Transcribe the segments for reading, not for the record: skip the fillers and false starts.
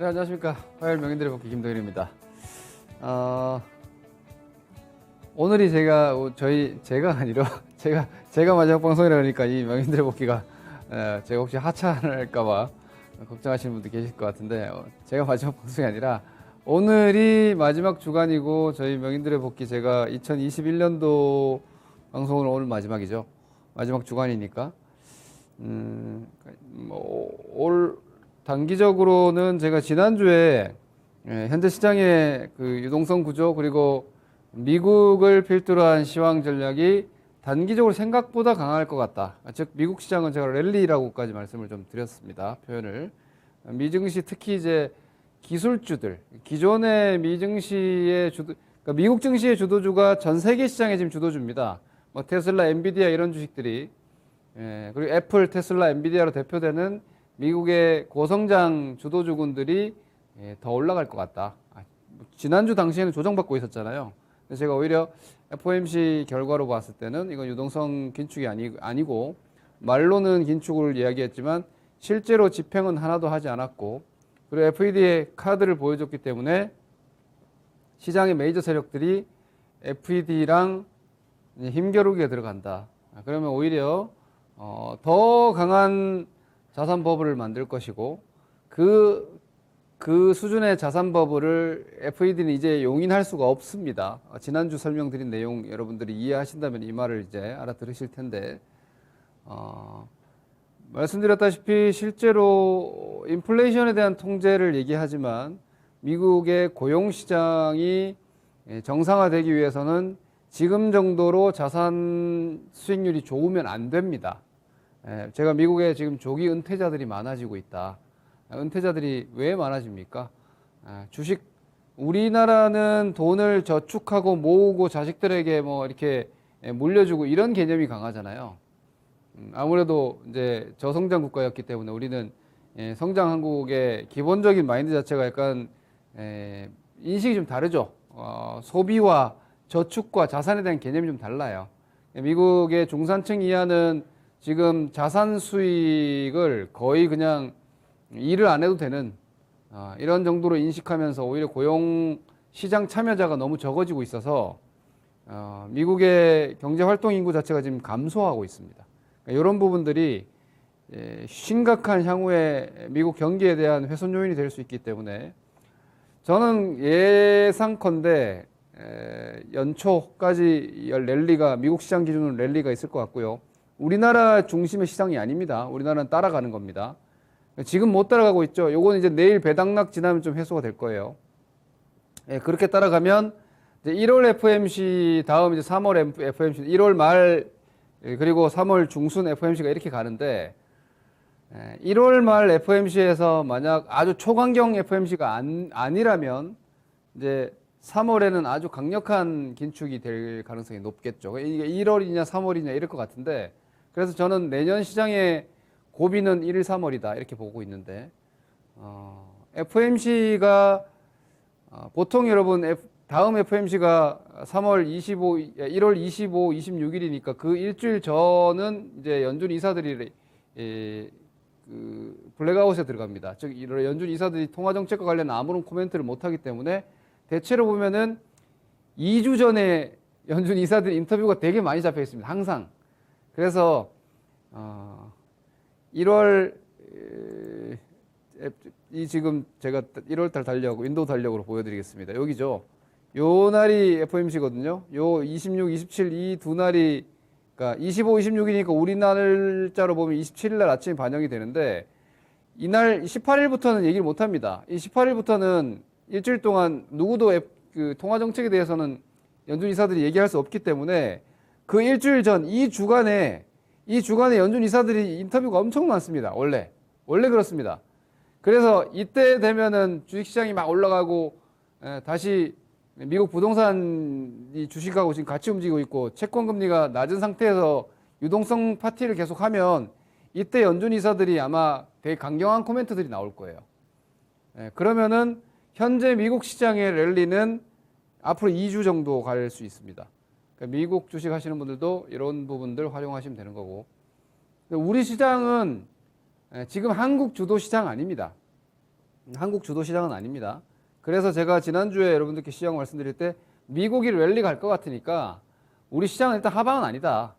네, 안녕하십니까. 화요일 명인들의 복귀 김동현입니다. 오늘이 제가 아니라, 제가 마지막 방송이라 그러니까 이 명인들의 복귀가, 제가 혹시 하차할까봐 걱정하시는 분들 계실 것 같은데, 제가 마지막 방송이 아니라, 오늘이 마지막 주간이고, 저희 명인들의 복귀 제가 2021년도 방송은 오늘 마지막이죠. 마지막 주간이니까. 단기적으로는 제가 지난주에 현재 시장의 그 유동성 구조 그리고 미국을 필두로 한 시황 전략이 단기적으로 생각보다 강할 것 같다. 즉 미국 시장은 제가 랠리라고까지 말씀을 좀 드렸습니다. 표현을. 미증시 특히 이제 기술주들, 기존의 미증시의 그러니까 미국 증시의 주도주가 전 세계 시장의 지금 주도주입니다. 뭐 테슬라, 엔비디아 이런 주식들이 그리고 애플, 테슬라, 엔비디아로 대표되는 미국의 고성장 주도주군들이 더 올라갈 것 같다. 지난주 당시에는 조정받고 있었잖아요. 그래서 제가 오히려 FOMC 결과로 봤을 때는 이건 유동성 긴축이 아니고 말로는 긴축을 이야기했지만 실제로 집행은 하나도 하지 않았고 그리고 FED의 카드를 보여줬기 때문에 시장의 메이저 세력들이 FED랑 힘겨루기에 들어간다. 그러면 오히려 더 강한 자산 버블을 만들 것이고 그 수준의 자산 버블을 FED는 이제 용인할 수가 없습니다. 지난주 설명드린 내용 여러분들이 이해하신다면 이 말을 이제 알아들으실 텐데 말씀드렸다시피 실제로 인플레이션에 대한 통제를 얘기하지만 미국의 고용시장이 정상화되기 위해서는 지금 정도로 자산 수익률이 좋으면 안 됩니다. 제가 미국에 지금 조기 은퇴자들이 많아지고 있다. 은퇴자들이 왜 많아집니까? 주식, 우리나라는 돈을 저축하고 모으고 자식들에게 뭐 이렇게 물려주고 이런 개념이 강하잖아요. 아무래도 이제 저성장 국가였기 때문에 우리는 성장 한국의 기본적인 마인드 자체가 약간 인식이 좀 다르죠. 소비와 저축과 자산에 대한 개념이 좀 달라요. 미국의 중산층 이하는 지금 자산 수익을 거의 그냥 일을 안 해도 되는 이런 정도로 인식하면서 오히려 고용 시장 참여자가 너무 적어지고 있어서 미국의 경제 활동 인구 자체가 지금 감소하고 있습니다. 그러니까 이런 부분들이 심각한 향후에 미국 경기에 대한 훼손 요인이 될 수 있기 때문에 저는 예상컨대 연초까지 랠리가 미국 시장 기준으로 랠리가 있을 것 같고요. 우리나라 중심의 시장이 아닙니다. 우리나라는 따라가는 겁니다. 지금 못 따라가고 있죠. 요거는 이제 내일 배당락 지나면 좀 해소가 될 거예요. 그렇게 따라가면 이제 1월 FOMC 다음 이제 3월 FOMC, 1월 말 그리고 3월 중순 FOMC가 이렇게 가는데 1월 말 FOMC에서 만약 아주 초강경 FOMC가 아니라면 이제 3월에는 아주 강력한 긴축이 될 가능성이 높겠죠. 이게 1월이냐 3월이냐 이럴 것 같은데 그래서 저는 내년 시장의 고비는 1, 3월이다 이렇게 보고 있는데 FOMC가 보통 여러분 다음 FOMC가 1월 25, 26일이니까 그 일주일 전은 이제 연준 이사들이 그 블랙아웃에 들어갑니다. 즉 연준 이사들이 통화 정책과 관련 아무런 코멘트를 못 하기 때문에 대체로 보면은 2주 전에 연준 이사들 인터뷰가 되게 많이 잡혀 있습니다. 항상. 그래서 1월 이 지금 제가 1월달 달력하고 윈도우 달력으로 보여드리겠습니다. 여기죠. 요 날이 FOMC거든요. 요 26, 27 이 두 날이 그러니까 25, 26이니까 우리 날짜로 보면 27일 날 아침에 반영이 되는데 이날 18일부터는 얘기를 못 합니다. 이 18일부터는 일주일 동안 누구도 그 통화 정책에 대해서는 연준 이사들이 얘기할 수 없기 때문에 그 일주일 전 이 주간에 연준 이사들이 인터뷰가 엄청 많습니다. 원래 그렇습니다. 그래서 이때 되면은 주식시장이 막 올라가고 다시 미국 부동산이 주식하고 지금 같이 움직이고 있고 채권 금리가 낮은 상태에서 유동성 파티를 계속하면 이때 연준 이사들이 아마 되게 강경한 코멘트들이 나올 거예요. 그러면은 현재 미국 시장의 랠리는 앞으로 2주 정도 갈 수 있습니다. 그러니까 미국 주식 하시는 분들도 이런 부분들 활용하시면 되는 거고 우리 시장은 지금 한국 주도 시장 아닙니다. 한국 주도 시장은 아닙니다. 그래서 제가 지난주에 여러분들께 시장 말씀드릴 때 미국이 랠리 갈 것 같으니까 우리 시장은 일단 하방은 아니다.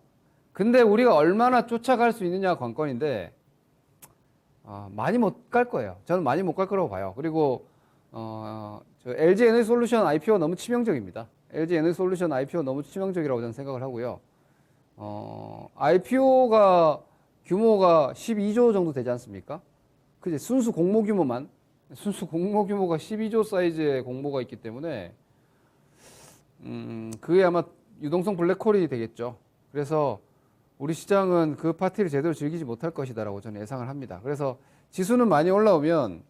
근데 우리가 얼마나 쫓아갈 수 있느냐가 관건인데 많이 못 갈 거예요. 저는 많이 못 갈 거라고 봐요. 그리고 저 LG 에너지솔루션 IPO 너무 치명적입니다. LG 에너지솔루션 IPO 너무 치명적이라고 저는 생각을 하고요. IPO가 규모가 12조 정도 되지 않습니까? 그제 순수 공모 규모가 12조 사이즈의 공모가 있기 때문에 그게 아마 유동성 블랙홀이 되겠죠. 그래서 우리 시장은 그 파티를 제대로 즐기지 못할 것이다라고 저는 예상을 합니다. 그래서 지수는 많이 올라오면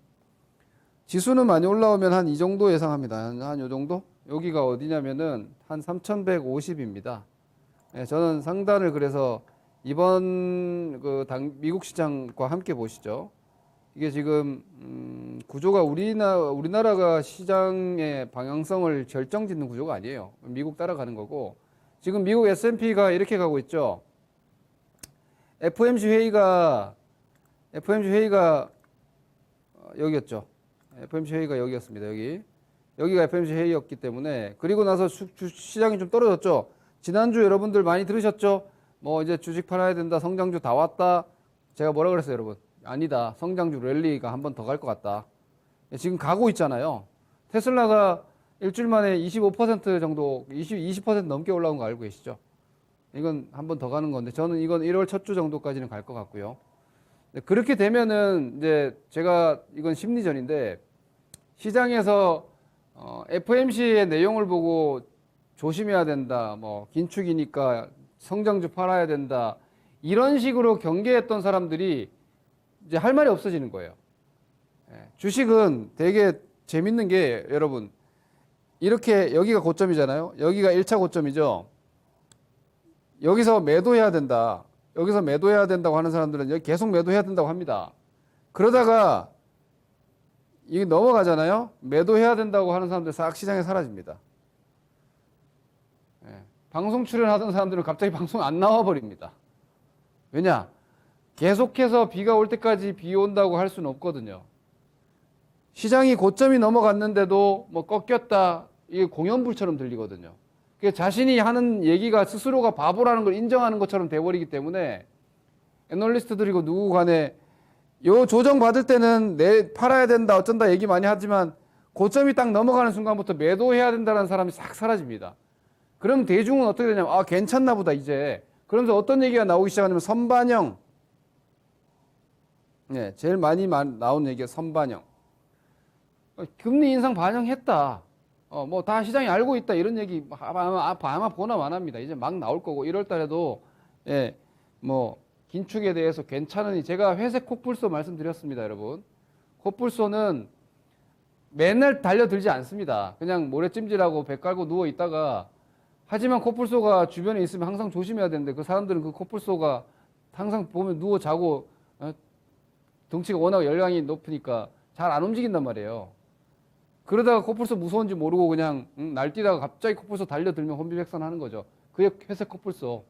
한 이 정도 예상합니다. 한 요 정도? 여기가 어디냐면은 한 3,150입니다. 네, 저는 상단을 그래서 이번 미국 시장과 함께 보시죠. 이게 지금 구조가 우리나라가 시장의 방향성을 결정짓는 구조가 아니에요. 미국 따라가는 거고 지금 미국 S&P가 이렇게 가고 있죠. FOMC 회의가 여기였죠. FOMC 회의가 여기였습니다. 여기가 FOMC 회의였기 때문에 그리고 나서 시장이 좀 떨어졌죠. 지난주 여러분들 많이 들으셨죠? 뭐 이제 주식 팔아야 된다. 성장주 다 왔다. 제가 뭐라 그랬어요, 여러분? 아니다. 성장주 랠리가 한 번 더 갈 것 같다. 지금 가고 있잖아요. 테슬라가 일주일 만에 25% 정도, 20% 넘게 올라온 거 알고 계시죠? 이건 한 번 더 가는 건데 저는 이건 1월 첫 주 정도까지는 갈 것 같고요. 그렇게 되면은 이제 제가 이건 심리전인데 시장에서 FOMC의 내용을 보고 조심해야 된다. 뭐 긴축이니까 성장주 팔아야 된다. 이런 식으로 경계했던 사람들이 이제 할 말이 없어지는 거예요. 주식은 되게 재밌는 게 여러분 이렇게 여기가 고점이잖아요. 여기가 1차 고점이죠. 여기서 매도해야 된다. 여기서 매도해야 된다고 하는 사람들은 여기 계속 매도해야 된다고 합니다. 그러다가 이게 넘어가잖아요. 매도해야 된다고 하는 사람들 싹 시장에 사라집니다. 방송 출연하던 사람들은 갑자기 방송 안 나와 버립니다. 왜냐? 계속해서 비가 올 때까지 비 온다고 할 수는 없거든요. 시장이 고점이 넘어갔는데도 뭐 꺾였다. 이게 공연불처럼 들리거든요. 자신이 하는 얘기가 스스로가 바보라는 걸 인정하는 것처럼 돼버리기 때문에 애널리스트들이고 누구 간에 요 조정 받을 때는 팔아야 된다 어쩐다 얘기 많이 하지만 고점이 딱 넘어가는 순간부터 매도해야 된다는 사람이 싹 사라집니다. 그럼 대중은 어떻게 되냐면 괜찮나 보다 이제. 그러면서 어떤 얘기가 나오기 시작하냐면 선반영. 네, 제일 많이 나온 얘기가 선반영. 금리 인상 반영했다. 뭐 다 시장이 알고 있다 이런 얘기 아마 보나 마나입니다. 이제 막 나올 거고 1월 달에도 뭐 긴축에 대해서 괜찮으니 제가 회색 코뿔소 말씀드렸습니다, 여러분. 코뿔소는 맨날 달려들지 않습니다. 그냥 모래찜질하고 배 깔고 누워 있다가 하지만 코뿔소가 주변에 있으면 항상 조심해야 되는데 그 사람들은 그 코뿔소가 항상 보면 누워 자고 덩치가 워낙 열량이 높으니까 잘 안 움직인단 말이에요. 그러다가 코뿔소 무서운지 모르고 그냥 날뛰다가 갑자기 코뿔소 달려들면 혼비백산하는 거죠. 그게 회색 코뿔소.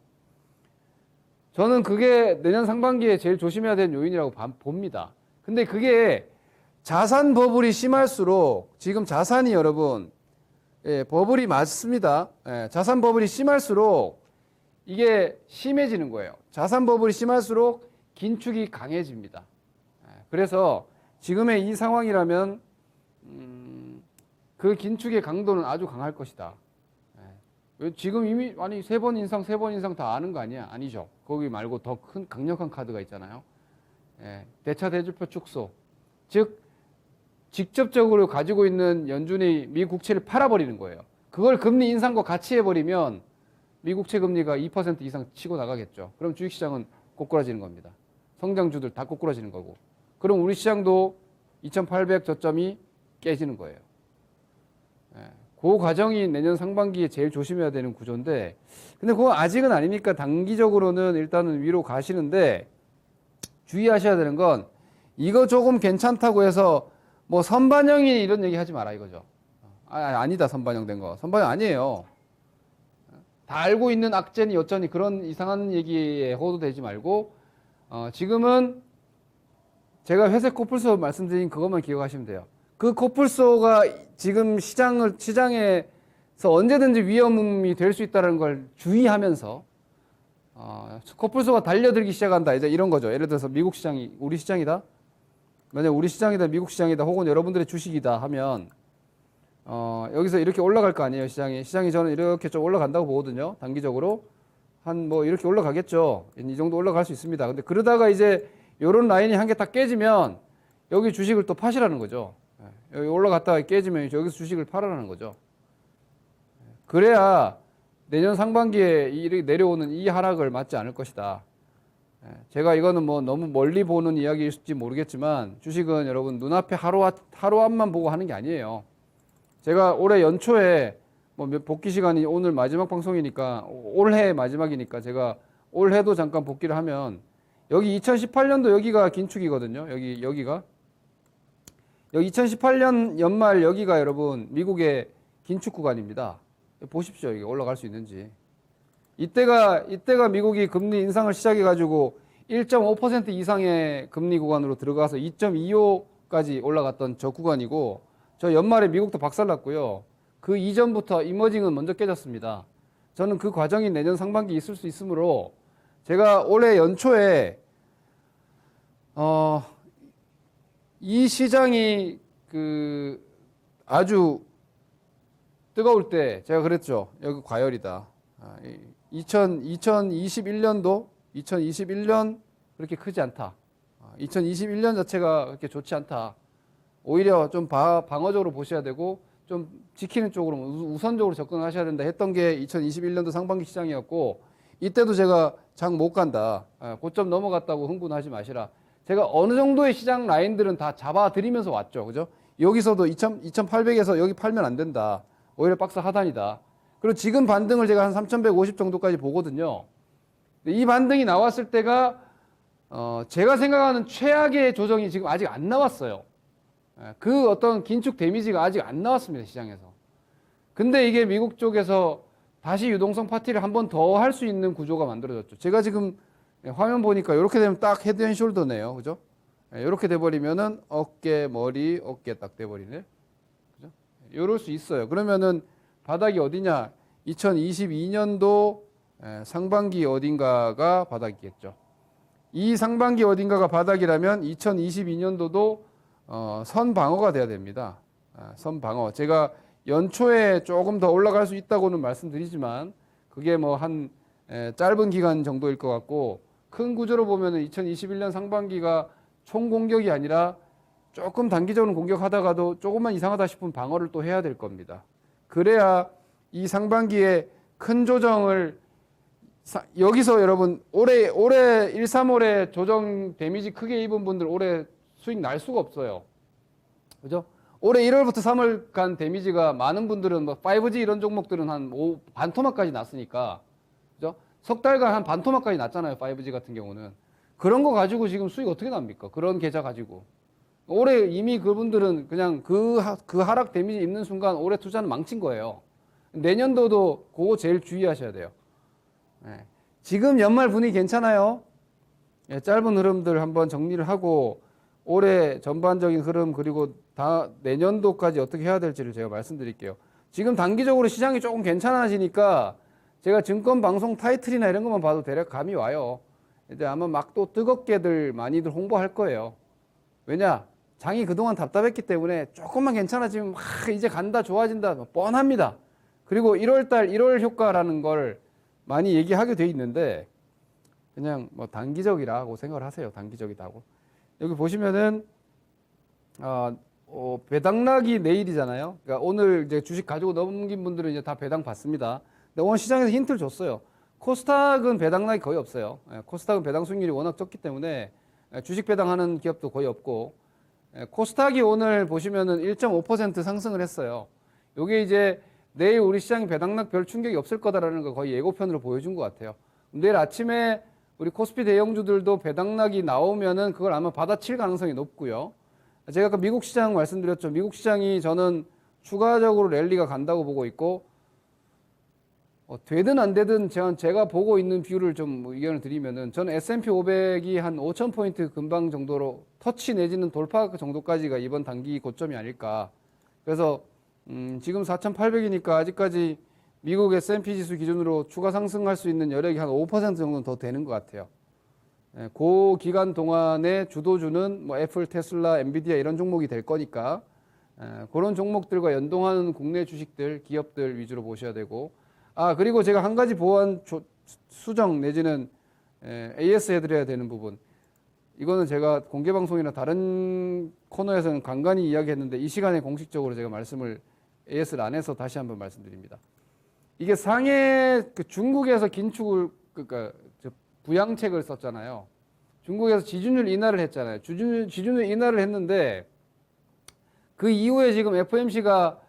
저는 그게 내년 상반기에 제일 조심해야 되는 요인이라고 봅니다. 근데 그게 자산 버블이 심할수록 지금 자산이 여러분 버블이 맞습니다. 자산 버블이 심할수록 이게 심해지는 거예요. 자산 버블이 심할수록 긴축이 강해집니다. 그래서 지금의 이 상황이라면 그 긴축의 강도는 아주 강할 것이다. 지금 이미 세 번 인상 다 아는 거 아니야? 아니죠. 거기 말고 더 큰 강력한 카드가 있잖아요. 대차 대조표 축소. 즉 직접적으로 가지고 있는 연준이 미 국채를 팔아버리는 거예요. 그걸 금리 인상과 같이 해버리면 미 국채 금리가 2% 이상 치고 나가겠죠. 그럼 주식시장은 꼬꾸라지는 겁니다. 성장주들 다 꼬꾸라지는 거고. 그럼 우리 시장도 2800 저점이 깨지는 거예요. 그 과정이 내년 상반기에 제일 조심해야 되는 구조인데 근데 그거 아직은 아니니까 단기적으로는 일단은 위로 가시는데 주의하셔야 되는 건 이거 조금 괜찮다고 해서 뭐 선반영이 이런 얘기 하지 마라 이거죠. 아니다 선반영된 거. 선반영 아니에요. 다 알고 있는 악재니 어쩌니 그런 이상한 얘기에 호도되지 말고 지금은 제가 회색 코뿔소 말씀드린 그것만 기억하시면 돼요. 그 코뿔소가 지금 시장에서 언제든지 위험이 될 수 있다는 걸 주의하면서 코뿔소가 달려들기 시작한다. 이제 이런 거죠. 예를 들어서 미국 시장이 우리 시장이다. 만약 우리 시장이다, 미국 시장이다, 혹은 여러분들의 주식이다 하면 여기서 이렇게 올라갈 거 아니에요, 시장이. 시장이 저는 이렇게 좀 올라간다고 보거든요. 단기적으로. 한 뭐 이렇게 올라가겠죠. 이 정도 올라갈 수 있습니다. 근데 그러다가 이제 요런 라인이 한 개 딱 깨지면 여기 주식을 또 파시라는 거죠. 여기 올라갔다가 깨지면 여기서 주식을 팔아라는 거죠. 그래야 내년 상반기에 이렇게 내려오는 이 하락을 맞지 않을 것이다. 제가 이거는 뭐 너무 멀리 보는 이야기일지 모르겠지만 주식은 여러분 눈앞에 하루 앞만 보고 하는 게 아니에요. 제가 올해 연초에 뭐 복귀 시간이 오늘 마지막 방송이니까 올해 마지막이니까 제가 올해도 잠깐 복귀를 하면 여기 2018년도 여기가 긴축이거든요. 여기가 여기 2018년 연말 여기가 여러분 미국의 긴축 구간입니다. 보십시오. 이게 올라갈 수 있는지. 이때가 미국이 금리 인상을 시작해 가지고 1.5% 이상의 금리 구간으로 들어가서 2.25까지 올라갔던 저 구간이고 저 연말에 미국도 박살났고요. 그 이전부터 이머징은 먼저 깨졌습니다. 저는 그 과정이 내년 상반기 있을 수 있으므로 제가 올해 연초에 이 시장이 그 아주 뜨거울 때 제가 그랬죠. 여기 과열이다. 2021년도 2021년 그렇게 크지 않다. 2021년 자체가 그렇게 좋지 않다. 오히려 좀 방어적으로 보셔야 되고 좀 지키는 쪽으로 우선적으로 접근하셔야 된다 했던 게 2021년도 상반기 시장이었고 이때도 제가 장 못 간다. 고점 넘어갔다고 흥분하지 마시라. 제가 어느 정도의 시장 라인들은 다 잡아드리면서 왔죠. 그죠? 여기서도 2,800에서 여기 팔면 안 된다. 오히려 박스 하단이다. 그리고 지금 반등을 제가 한 3,150 정도까지 보거든요. 이 반등이 나왔을 때가 제가 생각하는 최악의 조정이 지금 아직 안 나왔어요. 그 어떤 긴축 데미지가 아직 안 나왔습니다, 시장에서. 근데 이게 미국 쪽에서 다시 유동성 파티를 한 번 더 할 수 있는 구조가 만들어졌죠. 제가 지금 화면 보니까 이렇게 되면 딱 헤드 앤 숄더네요. 그죠? 이렇게 돼버리면은 어깨, 머리, 어깨 딱 돼버리네. 그죠? 이럴 수 있어요. 그러면은 바닥이 어디냐? 2022년도 상반기 어딘가가 바닥이겠죠. 이 상반기 어딘가가 바닥이라면 2022년도도 선방어가 돼야 됩니다. 선방어. 제가 연초에 조금 더 올라갈 수 있다고는 말씀드리지만 그게 뭐 한 짧은 기간 정도일 것 같고 큰 구조로 보면은 2021년 상반기가 총 공격이 아니라 조금 단기적으로 공격하다가도 조금만 이상하다 싶으면 방어를 또 해야 될 겁니다. 그래야 이 상반기에 큰 조정을 여기서 여러분 올해 1, 3월에 조정 데미지 크게 입은 분들 올해 수익 날 수가 없어요. 그죠? 올해 1월부터 3월간 데미지가 많은 분들은 뭐 5G 이런 종목들은 한 반토막까지 났으니까. 그죠? 석 달간 한 반토막까지 났잖아요. 5G 같은 경우는. 그런 거 가지고 지금 수익 어떻게 납니까? 그런 계좌 가지고. 올해 이미 그분들은 그냥 그 하락 데미지 입는 순간 올해 투자는 망친 거예요. 내년도도 그거 제일 주의하셔야 돼요. 네. 지금 연말 분위기 괜찮아요. 네, 짧은 흐름들 한번 정리를 하고 올해 전반적인 흐름 그리고 내년도까지 어떻게 해야 될지를 제가 말씀드릴게요. 지금 단기적으로 시장이 조금 괜찮아지니까 제가 증권 방송 타이틀이나 이런 것만 봐도 대략 감이 와요. 이제 아마 막 또 뜨겁게들 많이들 홍보할 거예요. 왜냐? 장이 그동안 답답했기 때문에 조금만 괜찮아지면 막 이제 간다 좋아진다 뻔합니다. 그리고 1월달 1월 효과라는 걸 많이 얘기하게 돼 있는데 그냥 뭐 단기적이라고 생각을 하세요. 단기적이다고. 여기 보시면은 배당락이 내일이잖아요. 그러니까 오늘 이제 주식 가지고 넘긴 분들은 이제 다 배당 받습니다. 근데 오늘 시장에서 힌트를 줬어요. 코스닥은 배당락이 거의 없어요. 코스닥은 배당 수익률이 워낙 적기 때문에 주식 배당하는 기업도 거의 없고 코스닥이 오늘 보시면은 1.5% 상승을 했어요. 요게 이제 내일 우리 시장이 배당락 별 충격이 없을 거다라는 거 거의 예고편으로 보여준 것 같아요. 내일 아침에 우리 코스피 대형주들도 배당락이 나오면은 그걸 아마 받아칠 가능성이 높고요. 제가 아까 미국 시장 말씀드렸죠. 미국 시장이 저는 추가적으로 랠리가 간다고 보고 있고 되든 안 되든 제가 보고 있는 뷰를 좀 의견을 드리면은 저는 S&P 500이 한 5,000포인트 근방 정도로 터치 내지는 돌파 정도까지가 이번 단기 고점이 아닐까. 그래서 지금 4,800이니까 아직까지 미국 S&P 지수 기준으로 추가 상승할 수 있는 여력이 한 5% 정도는 더 되는 것 같아요. 예, 그 기간 동안에 주도주는 뭐 애플, 테슬라, 엔비디아 이런 종목이 될 거니까 그런 종목들과 연동하는 국내 주식들, 기업들 위주로 보셔야 되고, 그리고 제가 한 가지 보완 수정 내지는 AS 해드려야 되는 부분. 이거는 제가 공개방송이나 다른 코너에서는 간간히 이야기했는데 이 시간에 공식적으로 제가 말씀을 AS를 안 해서 다시 한번 말씀드립니다. 이게 상해 중국에서 긴축을 그러니까 부양책을 썼잖아요. 중국에서 지준율 인하를 했잖아요. 지준율 인하를 했는데 그 이후에 지금 FOMC가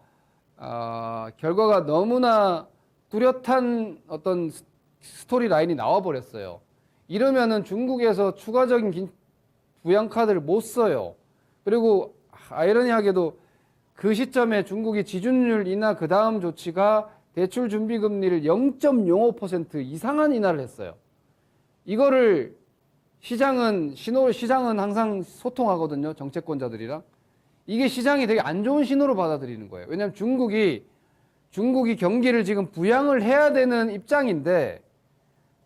결과가 너무나 뚜렷한 어떤 스토리 라인이 나와 버렸어요. 이러면은 중국에서 추가적인 부양 카드를 못 써요. 그리고 아이러니하게도 그 시점에 중국이 지준율 인하 그 다음 조치가 대출 준비 금리를 0.05% 이상한 인하를 했어요. 이거를 시장은 항상 소통하거든요. 정채권자들이랑. 이게 시장이 되게 안 좋은 신호로 받아들이는 거예요. 왜냐하면 중국이 경기를 지금 부양을 해야 되는 입장인데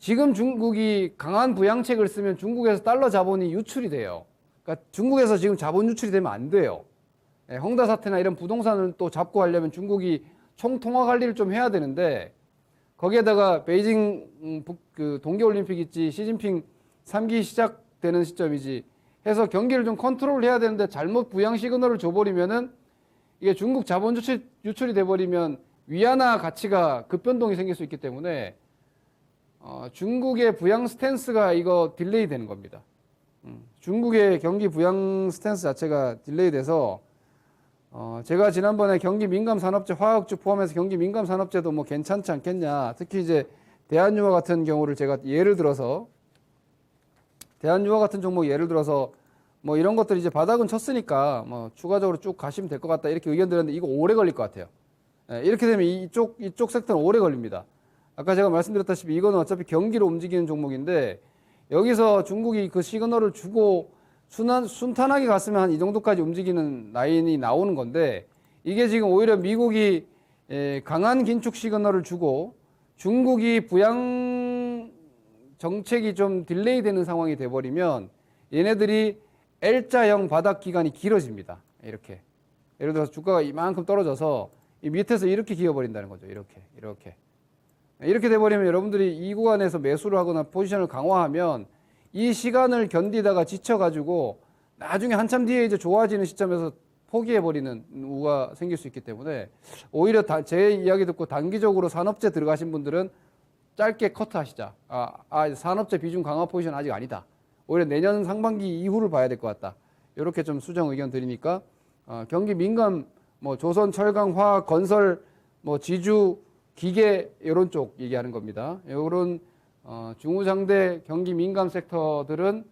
지금 중국이 강한 부양책을 쓰면 중국에서 달러 자본이 유출이 돼요. 그러니까 중국에서 지금 자본 유출이 되면 안 돼요. 헝다 사태나 이런 부동산을 또 잡고 하려면 중국이 총통화 관리를 좀 해야 되는데 거기에다가 베이징 그 동계올림픽 있지, 시진핑 3기 시작되는 시점이지 해서 경기를 좀 컨트롤 해야 되는데 잘못 부양 시그널을 줘버리면은 이게 중국 자본 유출이 돼버리면 위안화 가치가 급변동이 생길 수 있기 때문에 중국의 부양 스탠스가 이거 딜레이 되는 겁니다. 중국의 경기 부양 스탠스 자체가 딜레이 돼서 제가 지난번에 경기 민감 산업재 화학주 포함해서 경기 민감 산업재도 뭐 괜찮지 않겠냐. 특히 이제 대한유화 같은 경우를 제가 예를 들어서 대한유화 같은 종목 예를 들어서 뭐 이런 것들 이제 바닥은 쳤으니까 뭐 추가적으로 쭉 가시면 될 것 같다 이렇게 의견 드렸는데 이거 오래 걸릴 것 같아요. 이렇게 되면 이쪽 섹터는 오래 걸립니다. 아까 제가 말씀드렸다시피 이거는 어차피 경기로 움직이는 종목인데 여기서 중국이 그 시그널을 주고 순탄하게 갔으면 한 이 정도까지 움직이는 라인이 나오는 건데 이게 지금 오히려 미국이 강한 긴축 시그널을 주고 중국이 부양 정책이 좀 딜레이 되는 상황이 돼버리면 얘네들이 L자형 바닥 기간이 길어집니다. 이렇게. 예를 들어서 주가가 이만큼 떨어져서 이 밑에서 이렇게 기어버린다는 거죠. 이렇게 돼버리면 여러분들이 이 구간에서 매수를 하거나 포지션을 강화하면 이 시간을 견디다가 지쳐가지고 나중에 한참 뒤에 이제 좋아지는 시점에서 포기해버리는 우가 생길 수 있기 때문에 오히려 제 이야기 듣고 단기적으로 산업재 들어가신 분들은 짧게 커트하시자. 산업재 비중 강화 포지션 아직 아니다. 오히려 내년 상반기 이후를 봐야 될 것 같다. 이렇게 좀 수정 의견 드리니까 경기 민감 뭐 조선, 철강, 화학, 건설, 뭐 지주, 기계 이런 쪽 얘기하는 겁니다. 이런 중우장대 경기 민감 섹터들은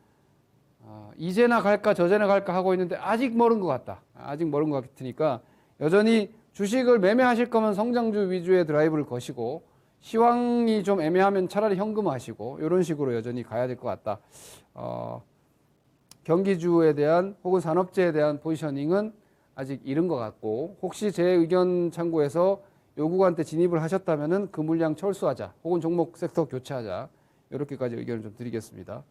이제나 갈까 저제나 갈까 하고 있는데 아직 멀은 것 같다. 아직 멀은 것 같으니까 여전히 주식을 매매하실 거면 성장주 위주의 드라이브를 거시고 시황이 좀 애매하면 차라리 현금화하시고 이런 식으로 여전히 가야 될 것 같다. 경기주에 대한 혹은 산업재에 대한 포지셔닝은 아직 이른 것 같고 혹시 제 의견 참고해서 요 구간 때 진입을 하셨다면은 그 물량 철수하자 혹은 종목 섹터 교체하자 이렇게까지 의견을 좀 드리겠습니다.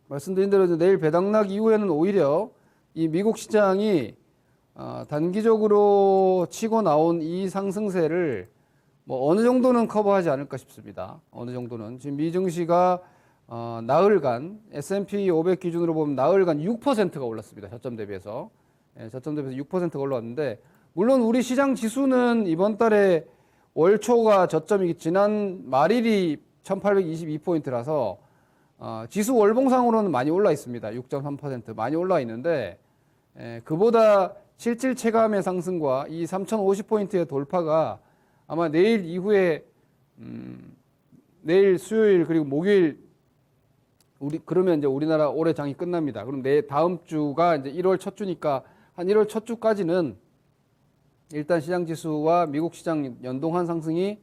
말씀드린 대로 내일 배당락 이후에는 오히려 이 미국 시장이 단기적으로 치고 나온 이 상승세를 뭐 어느 정도는 커버하지 않을까 싶습니다. 어느 정도는 지금 미증시가 나흘간 S&P 500 기준으로 보면 나흘간 6%가 올랐습니다. 저점 대비해서. 저점 대비해서 6%가 올라왔는데 물론 우리 시장 지수는 이번 달에 월초가 저점이 지난 말일이 1822포인트라서 지수 월봉상으로는 많이 올라 있습니다. 6.3% 많이 올라 있는데 그보다 실질 체감의 상승과 이 3050포인트의 돌파가 아마 내일 이후에 내일 수요일 그리고 목요일 그러면 이제 우리나라 올해 장이 끝납니다. 그럼 다음 주가 이제 1월 첫 주니까 한 1월 첫 주까지는 일단 시장 지수와 미국 시장 연동한 상승이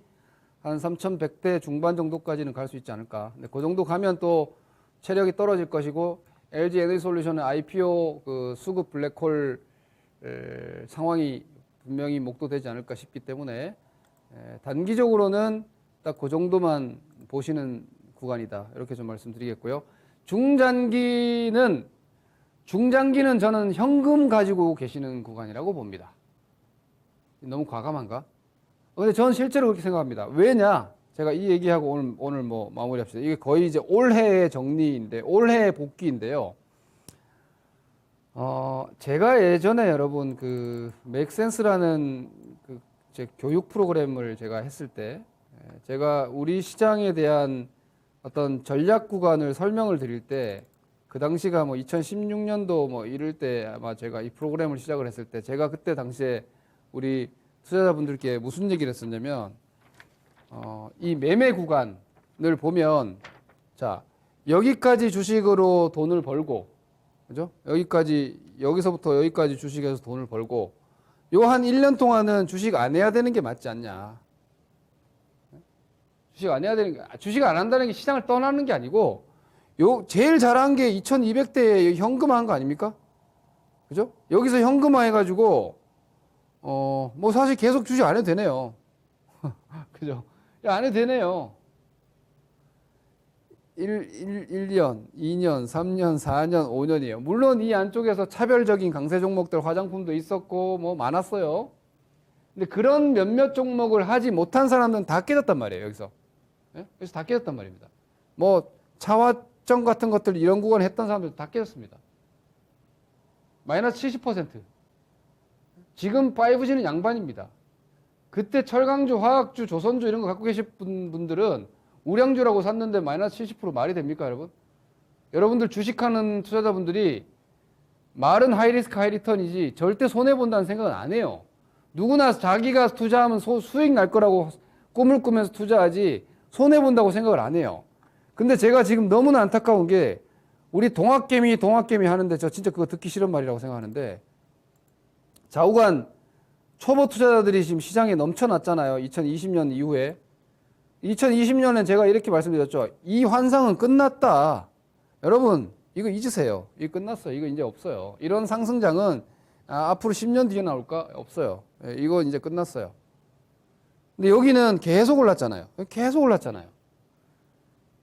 한 3,100대 중반 정도까지는 갈 수 있지 않을까. 근데 그 정도 가면 또 체력이 떨어질 것이고 LG 에너지솔루션의 IPO 그 수급 블랙홀 상황이 분명히 목도되지 않을까 싶기 때문에 단기적으로는 딱 그 정도만 보시는 구간이다. 이렇게 좀 말씀드리겠고요. 중장기는 저는 현금 가지고 계시는 구간이라고 봅니다. 너무 과감한가? 근데 저는 실제로 그렇게 생각합니다. 왜냐? 제가 이 얘기하고 오늘 뭐 마무리합시다. 이게 거의 이제 올해의 정리인데, 올해의 복귀인데요. 제가 예전에 여러분 그 맥센스라는 그 제 교육 프로그램을 제가 했을 때, 제가 우리 시장에 대한 어떤 전략 구간을 설명을 드릴 때, 그 당시가 뭐 2016년도 뭐 이럴 때 아마 제가 이 프로그램을 시작을 했을 때, 제가 그때 당시에 우리 투자자분들께 무슨 얘기를 했었냐면, 이 매매 구간을 보면, 자, 여기까지 주식으로 돈을 벌고, 그죠? 여기서부터 여기까지 주식에서 돈을 벌고, 요 한 1년 동안은 주식 안 해야 되는 게 맞지 않냐. 주식 안 한다는 게 시장을 떠나는 게 아니고, 제일 잘한 게 2200대 현금화한 거 아닙니까? 그죠? 여기서 현금화 해가지고, 뭐 사실 계속 주식 안 해도 되네요. 그죠? 안 해도 되네요. 1년, 2년, 3년, 4년, 5년이에요. 물론 이 안쪽에서 차별적인 강세 종목들, 화장품도 있었고, 뭐 많았어요. 근데 그런 몇몇 종목을 하지 못한 사람들은 다 깨졌단 말이에요, 여기서. 예? 그래서 다 깨졌단 말입니다. 뭐, 차화점 같은 것들 이런 구간 했던 사람들 다 깨졌습니다. 마이너스 70%. 지금 5G는 양반입니다. 그때 철강주, 화학주, 조선주 이런 거 갖고 계신 분들은 우량주라고 샀는데 마이너스 70% 말이 됩니까, 여러분? 여러분들 주식하는 투자자분들이 말은 하이리스크 하이리턴이지 절대 손해본다는 생각은 안 해요. 누구나 자기가 투자하면 수익 날 거라고 꿈을 꾸면서 투자하지 손해본다고 생각을 안 해요. 근데 제가 지금 너무나 안타까운 게 우리 동학개미 하는데 저 진짜 그거 듣기 싫은 말이라고 생각하는데 좌우간 초보 투자자들이 지금 시장에 넘쳐났잖아요. 2020년 이후에. 2020년엔 제가 이렇게 말씀드렸죠. 이 환상은 끝났다. 여러분, 이거 잊으세요. 이거 끝났어요. 이거 이제 없어요. 이런 상승장은 앞으로 10년 뒤에 나올까? 없어요. 이거 이제 끝났어요. 근데 여기는 계속 올랐잖아요. 계속 올랐잖아요.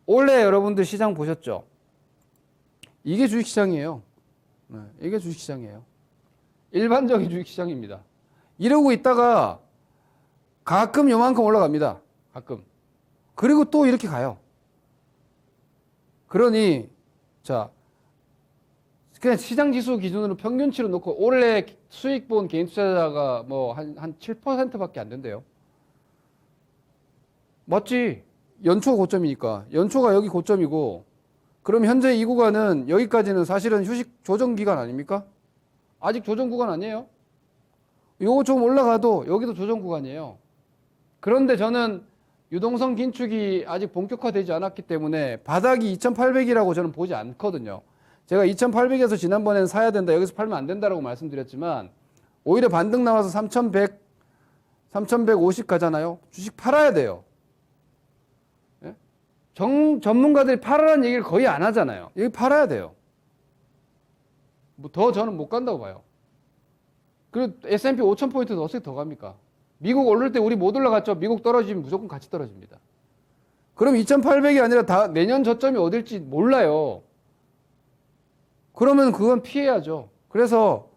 올해 여러분들 시장 보셨죠? 이게 주식시장이에요. 이게 주식시장이에요. 일반적인 주식시장입니다. 이러고 있다가 가끔 요만큼 올라갑니다. 가끔. 그리고 또 이렇게 가요. 그러니, 자, 그냥 시장지수 기준으로 평균치로 놓고 올해 수익 본 개인 투자자가 뭐 한 7%밖에 안 된대요. 맞지? 연초가 고점이니까. 연초가 여기 고점이고, 그럼 현재 이 구간은 여기까지는 사실은 휴식 조정 기간 아닙니까? 아직 조정 구간 아니에요? 요거 좀 올라가도 여기도 조정 구간이에요. 그런데 저는 유동성 긴축이 아직 본격화되지 않았기 때문에 바닥이 2800이라고 저는 보지 않거든요. 제가 2800에서 지난번엔 사야 된다, 여기서 팔면 안 된다라고 말씀드렸지만 오히려 반등 나와서 3100, 3150 가잖아요. 주식 팔아야 돼요. 예? 전문가들이 팔아라는 얘기를 거의 안 하잖아요. 여기 팔아야 돼요. 뭐 더 저는 못 간다고 봐요. 그리고 S&P 5000포인트도 어떻게 더 갑니까? 미국 오를 때 우리 못 올라갔죠. 미국 떨어지면 무조건 같이 떨어집니다. 그럼 2800이 아니라 다 내년 저점이 어딜지 몰라요. 그러면 그건 피해야죠. 그래서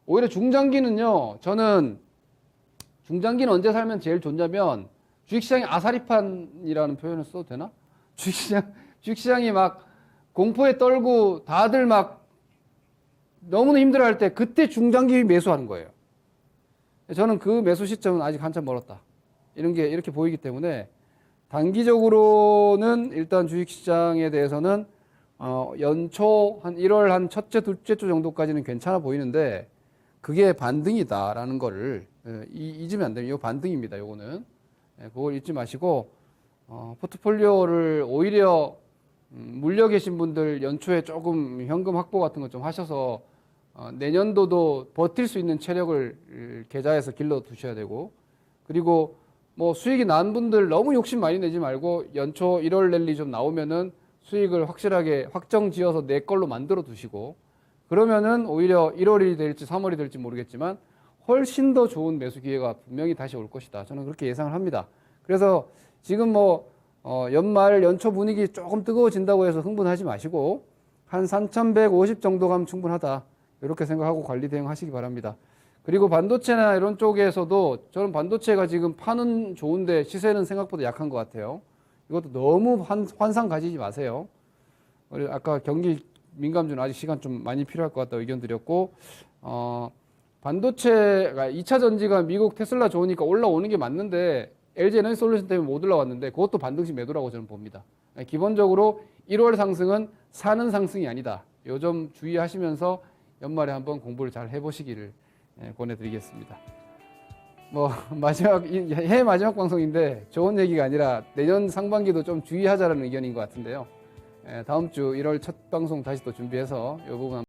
오히려 중장기는요. 저는 중장기는 언제 살면 제일 좋냐면 주식시장이 아사리판이라는 표현을 써도 되나? 주식시장이 막 공포에 떨고 다들 막 너무나 힘들어할 때 그때 중장기 매수하는 거예요. 저는 그 매수 시점은 아직 한참 멀었다. 이런 게 이렇게 보이기 때문에 단기적으로는 일단 주식시장에 대해서는 연초 한 1월 한 첫째, 둘째 주 정도까지는 괜찮아 보이는데 그게 반등이다라는 거를 잊으면 안 돼요. 이거 반등입니다. 요거는. 그걸 잊지 마시고 포트폴리오를 오히려 물려 계신 분들 연초에 조금 현금 확보 같은 거 좀 하셔서 내년도도 버틸 수 있는 체력을 계좌에서 길러 두셔야 되고 그리고 뭐 수익이 난 분들 너무 욕심 많이 내지 말고 연초 1월 랠리 좀 나오면은 수익을 확실하게 확정 지어서 내 걸로 만들어 두시고, 그러면은 오히려 1월이 될지 3월이 될지 모르겠지만 훨씬 더 좋은 매수 기회가 분명히 다시 올 것이다. 저는 그렇게 예상을 합니다. 그래서 지금 연말 연초 분위기 조금 뜨거워진다고 해서 흥분하지 마시고 한 3,150 정도 가면 충분하다. 이렇게 생각하고 관리 대응하시기 바랍니다. 그리고 반도체나 이런 쪽에서도 저는 반도체가 지금 파는 좋은데 시세는 생각보다 약한 것 같아요. 이것도 너무 환상 가지지 마세요. 아까 경기 민감주는 아직 시간 좀 많이 필요할 것 같다고 의견 드렸고, 반도체가 2차 전지가 미국 테슬라 좋으니까 올라오는 게 맞는데 LG 에너지 솔루션 때문에 못 올라왔는데 그것도 반등식 매도라고 저는 봅니다. 기본적으로 1월 상승은 사는 상승이 아니다. 요 점 주의하시면서 연말에 한번 공부를 잘 해보시기를 권해드리겠습니다. 해 마지막 방송인데 좋은 얘기가 아니라 내년 상반기도 좀 주의하자라는 의견인 것 같은데요. 다음 주 1월 첫 방송 다시 또 준비해서 이 부분